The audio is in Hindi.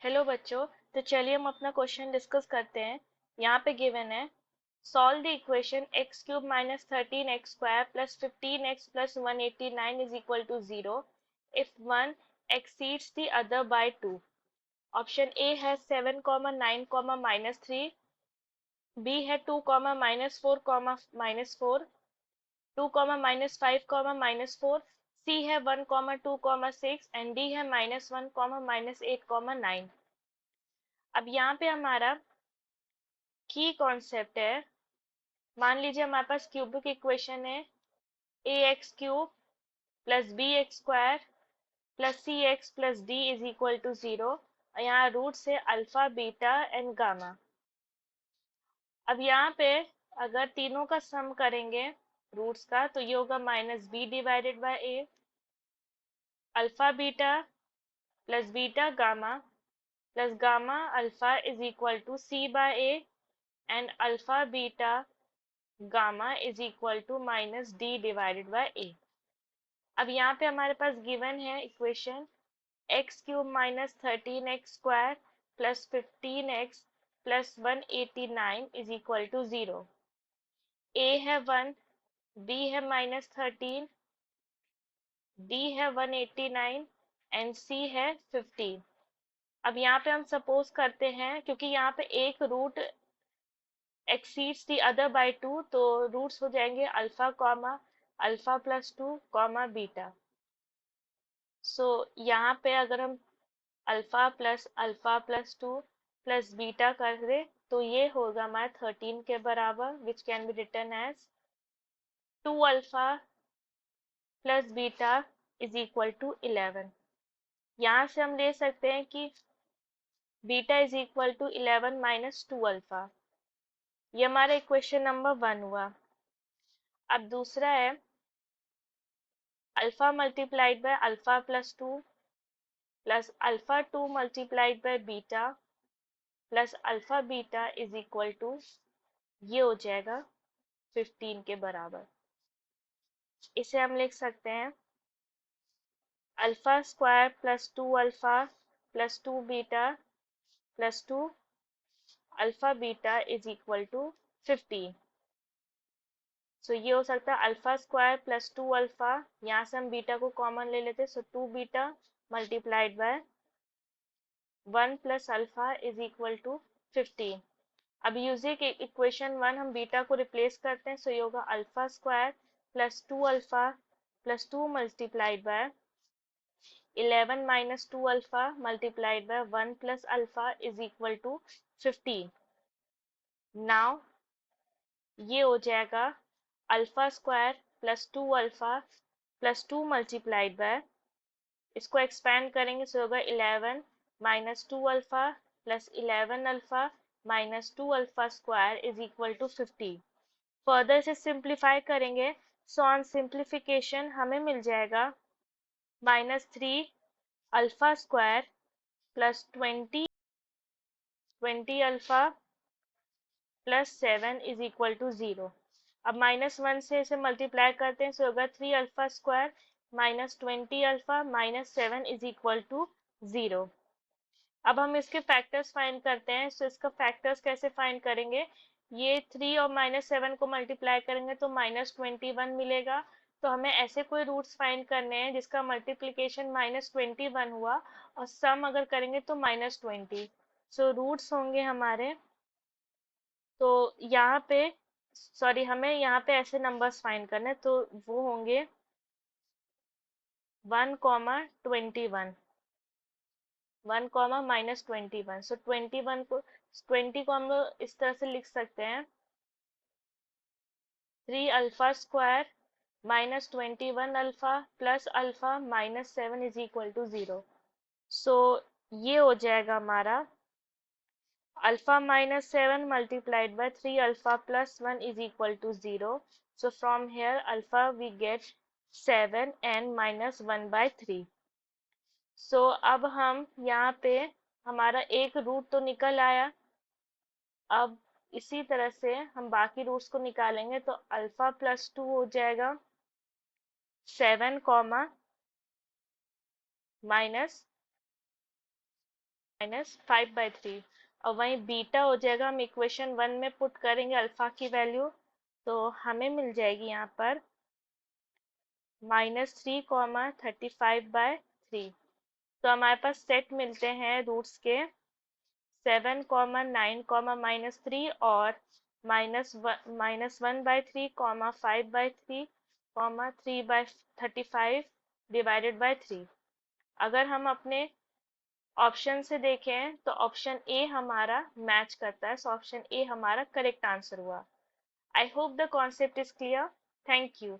हेलो बच्चों। तो चलिए हम अपना क्वेश्चन डिस्कस करते हैं। यहाँ पे गिवन है, solve the equation x cube minus 13x² plus 15x plus 189 is equal to 0 if one exceeds the other by 2। Option A है 7 9 -3, बी है 2 -4 -4, 2 -5 -4, सी है 1 2 6 एंड डी है -1 -8 9। अब यहाँ पे हमारा की कॉन्सेप्ट है, मान लीजिए हमारे पास क्यूबिक इक्वेशन है a x cube plus b x square plus c x plus d is equal to 0 और यहाँ रूट से अल्फा बीटा एंड गामा। अब यहाँ पे अगर तीनों का सम करेंगे रूट्स का तो ये होगा minus b divided by a, alpha beta plus beta gamma plus gamma alpha is equal to c by a and alpha beta gamma is equal to minus d divided by a. अब यहाँ पे हमारे पास गिवन है equation x cube minus 13x² plus 15x plus 189 is equal to 0। A है 1, बी है -13, डी है 189 एंड सी है 15। अब यहाँ पे हम सपोज करते हैं, क्योंकि यहाँ पे एक root exceeds the other by 2, तो रूट्स हो जाएंगे alpha comma alpha plus 2 comma beta. So यहाँ पे अगर हम अल्फा प्लस 2 प्लस बीटा कर दे तो ये होगा हमारा 13 के बराबर, which can be written as 2 alpha plus beta is equal to 11। यहाँ से हम ले सकते हैं कि beta is equal to 11 minus 2 alpha. ये हमारा इक्वेशन नंबर 1 हुआ। अब दूसरा है alpha multiplied by alpha plus 2 plus alpha 2 multiplied by beta plus alpha beta is equal to, ये हो जाएगा 15 के बराबर। इसे हम लिख सकते हैं alpha square plus 2 alpha plus 2 beta plus 2 alpha beta is equal to 15। So ये हो सकता है अल्फा स्क्वायर प्लस 2 अल्फा, यहाँ से हम बीटा को कॉमन ले लेते, so 2 beta multiplied by 1 plus alpha is equal to 15। अब यूजिंग इक्वेशन 1 हम बीटा को रिप्लेस करते हैं, सो ये होगा alpha square plus 2 alpha plus 2 multiplied by 11 minus 2 alpha multiplied by 1 plus alpha is equal to 15। Now ये हो जाएगा alpha square plus 2 alpha plus 2 multiplied by, इसको एक्सपेंड करेंगे सो होगा 11 minus 2 alpha plus 11 alpha minus 2 alpha square is equal to 50। Further इसे सिंप्लीफाई करेंगे, सो ऑन सिंप्लीफिकेशन हमें मिल जाएगा -3 alpha square plus 20 alpha plus 7 is equal to 0। अब -1 से इसे मल्टीप्लाई करते हैं, सो होगा 3 alpha square minus 20 alpha minus 7 is equal to 0। अब हम इसके फैक्टर्स फाइंड करते हैं, सो इसका फैक्टर्स कैसे फाइंड करेंगे, ये 3 और -7 को मल्टीप्लाई करेंगे तो -21 मिलेगा। तो हमें ऐसे कोई रूट्स फाइंड करने हैं जिसका मल्टीप्लिकेशन -21 हुआ और सम अगर करेंगे तो -20। सो रूट्स होंगे हमारे, तो यहाँ पे सॉरी हमें यहाँ पे ऐसे नंबर्स फाइंड करने, तो वो होंगे 1 21, 1 -21। सो 20 को हम लोग इस तरह से लिख सकते हैं 3 alpha square minus 21 alpha plus alpha minus 7 is equal to 0। So ये हो जाएगा हमारा अल्फा माइनस 7 multiplied by 3 अल्फा plus 1 is equal to 0. So from here alpha we get 7 and minus 1 by 3. So अब हम यहाँ पे हमारा एक रूट तो निकल आया। अब इसी तरह से हम बाकी रूट्स को निकालेंगे, तो अल्फा प्लस 2 हो जाएगा 7 कॉमा माइनस -5/3। और वहीं बीटा हो जाएगा, हम इक्वेशन 1 में पुट करेंगे अल्फा की वैल्यू, तो हमें मिल जाएगी यहाँ पर -3, 35/3। तो हमारे पास सेट मिलते हैं रूट्स के 7, 9, -3 और -1/3, 5/3, 3/35 डिवाइडेड बाय 3। अगर हम अपने ऑप्शन से देखें तो ऑप्शन ए हमारा मैच करता है, सो ऑप्शन ए हमारा करेक्ट आंसर हुआ। I hope the concept is clear. Thank you.